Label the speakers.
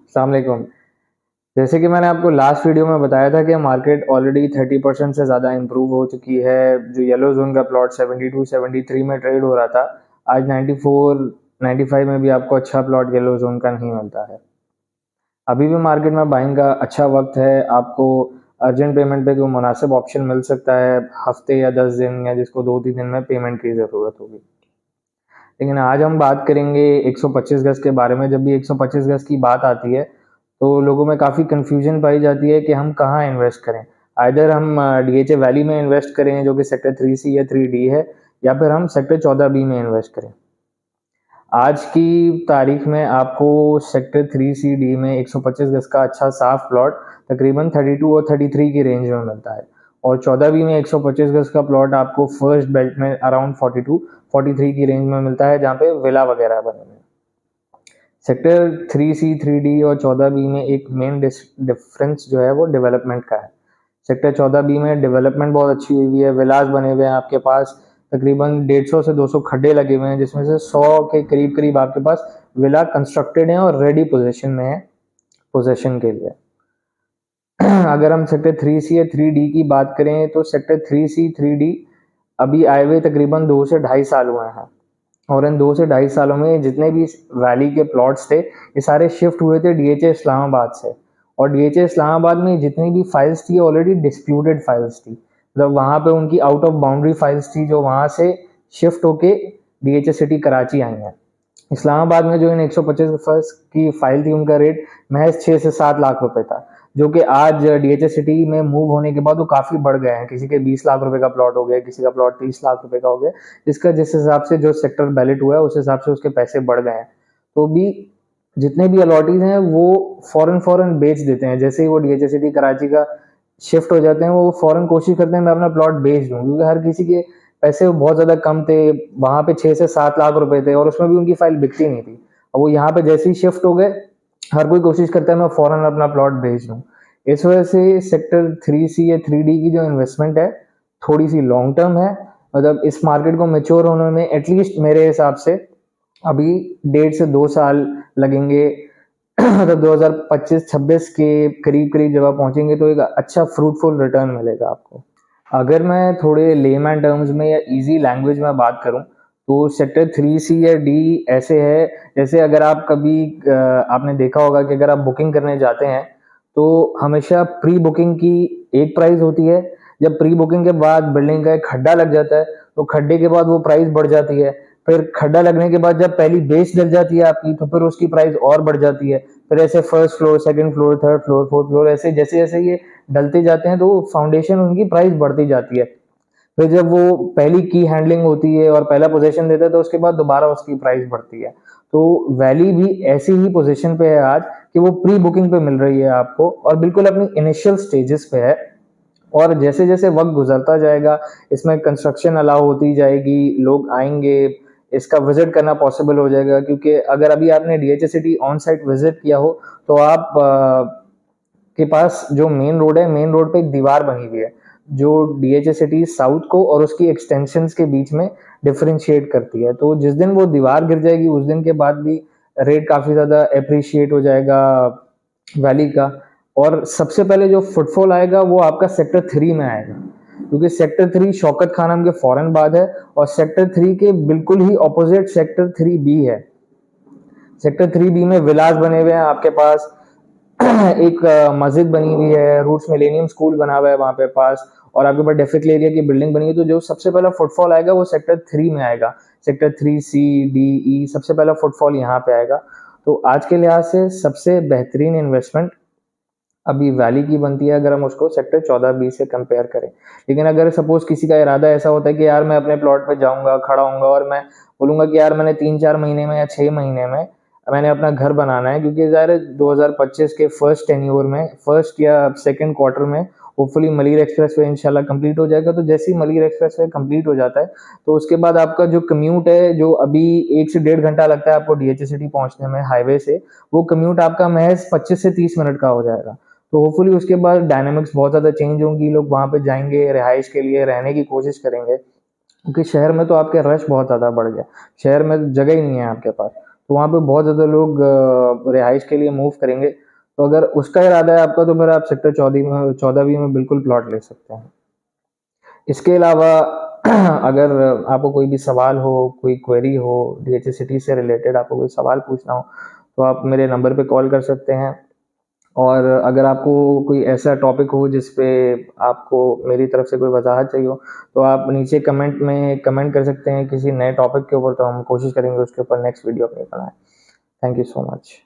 Speaker 1: अस्सलाम वालेकुम। जैसे कि मैंने आपको लास्ट वीडियो में बताया था कि मार्केट ऑलरेडी 30% से ज़्यादा इम्प्रूव हो चुकी है। जो येलो जोन का प्लॉट 72 73 में ट्रेड हो रहा था, आज 94 95 में भी आपको अच्छा प्लॉट येलो जोन का नहीं मिलता है। अभी भी मार्केट में बाइंग का अच्छा वक्त है। आपको अर्जेंट पेमेंट पे कोई मुनासिब ऑप्शन मिल सकता है, हफ्ते या 10 दिन, या जिसको 2-3 दिन में पेमेंट की ज़रूरत होगी। लेकिन आज हम बात करेंगे 125 गज के बारे में। जब भी 125 गज की बात आती है तो लोगों में काफ़ी कन्फ्यूजन पाई जाती है कि हम कहाँ इन्वेस्ट करें। आइदर हम डीएचए वैली में इन्वेस्ट करें जो कि सेक्टर 3C या 3D है, या फिर हम सेक्टर 14B में इन्वेस्ट करें। आज की तारीख में आपको सेक्टर 3CD में 125 गज का अच्छा साफ प्लॉट तकरीबन 32 और 33 की रेंज में मिलता है, और 14B में 125 गज का प्लॉट आपको फर्स्ट बेल्ट में अराउंड 42-43 की रेंज में मिलता है, जहाँ पे विला वगैरह बने हुए हैं। सेक्टर 3C 3D और 14B में एक मेन डिफरेंस जो है वो डेवलपमेंट का है। सेक्टर 14B में डेवलपमेंट बहुत अच्छी हुई है, विलास बने हुए हैं आपके पास। तकरीबन 150 से 200 खड्डे लगे हुए हैं, जिसमें से 100 के करीब करीब आपके पास विला कंस्ट्रक्टेड हैं और रेडी पोजीशन में है पोजीशन के लिए। अगर हम सेक्टर 3C या 3D की बात करें तो सेक्टर 3C 3D अभी आए हुए तकरीबन 2 से 2.5 साल हुए हैं, और इन 2 से 2.5 सालों में जितने भी वैली के प्लॉट्स थे ये सारे शिफ्ट हुए थे डीएचए इस्लामाबाद से। और डीएचए इस्लामाबाद में जितनी भी फाइल्स थी ऑलरेडी डिस्प्यूटेड फाइल्स थी, मतलब वहाँ पे उनकी आउट ऑफ बाउंड्री फाइल्स थी जो वहाँ से शिफ्ट होके डीएचए सिटी कराची आई हैं। इस्लामाबाद में जो इन 125 की फाइल थी उनका रेट महज 6 से 7 लाख रुपए था, जो कि आज डीएचए सिटी में मूव होने के बाद वो काफ़ी बढ़ गए हैं। किसी के 20 लाख रुपए का प्लॉट हो गया, किसी का प्लॉट 30 लाख रुपए का हो गया, जिसका जिस हिसाब से जो सेक्टर बैलेट हुआ है उस हिसाब से उसके पैसे बढ़ गए हैं। तो भी जितने भी अलॉटीज हैं वो फॉरन बेच देते हैं। जैसे ही वो डीएचए सिटी कराची का शिफ्ट हो जाते हैं वो फॉरन कोशिश करते हैं मैं अपना प्लॉट बेच दूं, क्योंकि हर किसी के पैसे बहुत ज़्यादा कम थे। वहाँ पे 6 से 7 लाख रुपए थे और उसमें भी उनकी फाइल बिकती नहीं थी। और वो यहाँ पे जैसे ही शिफ्ट हो गए, हर कोई कोशिश करता है मैं फॉरन अपना प्लॉट बेच दूं। इस वजह से सेक्टर 3C या 3D की जो इन्वेस्टमेंट है थोड़ी सी लॉन्ग टर्म है। मतलब इस मार्केट को मेच्योर होने में एटलीस्ट मेरे हिसाब से अभी 1.5 से 2 साल लगेंगे। मतलब 2025-26 के करीब करीब जब आप पहुंचेंगे तो एक अच्छा फ्रूटफुल रिटर्न मिलेगा आपको। अगर मैं थोड़े लेमैन टर्म्स में या इजी लैंग्वेज में बात करूं तो सेक्टर 3C या D ऐसे है जैसे अगर आप कभी आपने देखा होगा कि अगर आप बुकिंग करने जाते हैं तो हमेशा प्री बुकिंग की एक प्राइस होती है। जब प्री बुकिंग के बाद बिल्डिंग का एक खड्डा लग जाता है तो खड्डे के बाद वो प्राइस बढ़ जाती है। फिर खड्डा लगने के बाद जब पहली बेस डल जाती है आपकी तो फिर उसकी प्राइस और बढ़ जाती है। फिर ऐसे first floor, second floor, third floor, fourth floor, ऐसे जैसे जैसे ये डलते जाते हैं तो फाउंडेशन उनकी प्राइस बढ़ती जाती है। फिर जब वो पहली की हैंडलिंग होती है और पहला पोजीशन देता है तो उसके बाद दोबारा उसकी प्राइस बढ़ती है। तो वैली भी ऐसी ही पोजीशन पे है आज कि वो प्री बुकिंग पे मिल रही है आपको और बिल्कुल अपनी इनिशियल स्टेजेस पे है। और जैसे जैसे वक्त गुजरता जाएगा इसमें कंस्ट्रक्शन अलाउ होती जाएगी, लोग आएंगे, इसका विजिट करना पॉसिबल हो जाएगा। क्योंकि अगर अभी आपने DHA city on site visit किया हो तो आप के पास जो मेन रोड है, मेन रोड पे एक दीवार बनी हुई है जो डीएचए सिटी साउथ को और उसकी एक्सटेंशंस के बीच में डिफरेंशिएट करती है। तो जिस दिन वो दीवार गिर जाएगी उस दिन के बाद भी रेट काफी ज्यादा अप्रिशिएट हो जाएगा वैली का। और सबसे पहले जो फुटफॉल आएगा वो आपका सेक्टर 3 में आएगा, क्योंकि सेक्टर 3 शौकत खानम के फौरन बाद है और सेक्टर 3 के बिल्कुल ही ऑपोजिट सेक्टर 3B है। सेक्टर 3B में विलास बने हुए हैं आपके पास। एक मस्जिद बनी हुई है, रूट्स मिलेनियम स्कूल बना हुआ है वहाँ पे पास, और आपके पास डेफिकल एरिया की बिल्डिंग बनी है। तो जो सबसे पहला फुटफॉल आएगा वो सेक्टर 3 में आएगा। सेक्टर 3C, D, E सबसे पहला फुटफॉल यहाँ पे आएगा। तो आज के लिहाज से सबसे बेहतरीन इन्वेस्टमेंट अभी वैली की बनती है अगर हम उसको सेक्टर 14B से कंपेयर करें। लेकिन अगर सपोज किसी का इरादा ऐसा होता है कि यार मैं अपने प्लॉट पे जाऊंगा, खड़ा होऊंगा और मैं बोलूंगा कि यार मैंने 3-4 महीने में या 6 महीने में मैंने अपना घर बनाना है, क्योंकि ज़ाहिर है 2025 के फर्स्ट टेन्योर में, फर्स्ट या सेकंड क्वार्टर में होपफुली मलिर एक्सप्रेसवे इंशाल्लाह कंप्लीट हो जाएगा। तो जैसे ही मलिर एक्सप्रेसवे कंप्लीट हो जाता है तो उसके बाद आपका जो कम्यूट है, जो अभी 1 से 1.5 घंटा लगता है आपको डीएचए सिटी पहुंचने में हाईवे से, वो कम्यूट आपका महज 25 से 30 मिनट का हो जाएगा। तो होपफुली उसके बाद डायनामिक्स बहुत ज़्यादा चेंज होंगी, लोग वहाँ पे जाएंगे, रिहाइश के लिए रहने की कोशिश करेंगे, क्योंकि शहर में तो आपके रश बहुत ज़्यादा बढ़ गया, शहर में जगह ही नहीं है आपके पास। तो वहाँ पे बहुत ज़्यादा लोग रिहाइश के लिए मूव करेंगे। तो अगर उसका इरादा है आपका, तो फिर आप सेक्टर 14B में बिल्कुल प्लॉट ले सकते हैं। इसके अलावा अगर आपको कोई भी सवाल हो, कोई क्वेरी हो, डीएचए सिटी से रिलेटेड आपको कोई सवाल पूछना हो, तो आप मेरे नंबर पे कॉल कर सकते हैं। और अगर आपको कोई ऐसा टॉपिक हो जिस पे आपको मेरी तरफ से कोई वजाहत चाहिए हो, तो आप नीचे कमेंट में कमेंट कर सकते हैं किसी नए टॉपिक के ऊपर, तो हम कोशिश करेंगे उसके ऊपर नेक्स्ट वीडियो अपनी बनाएं। Thank you so much.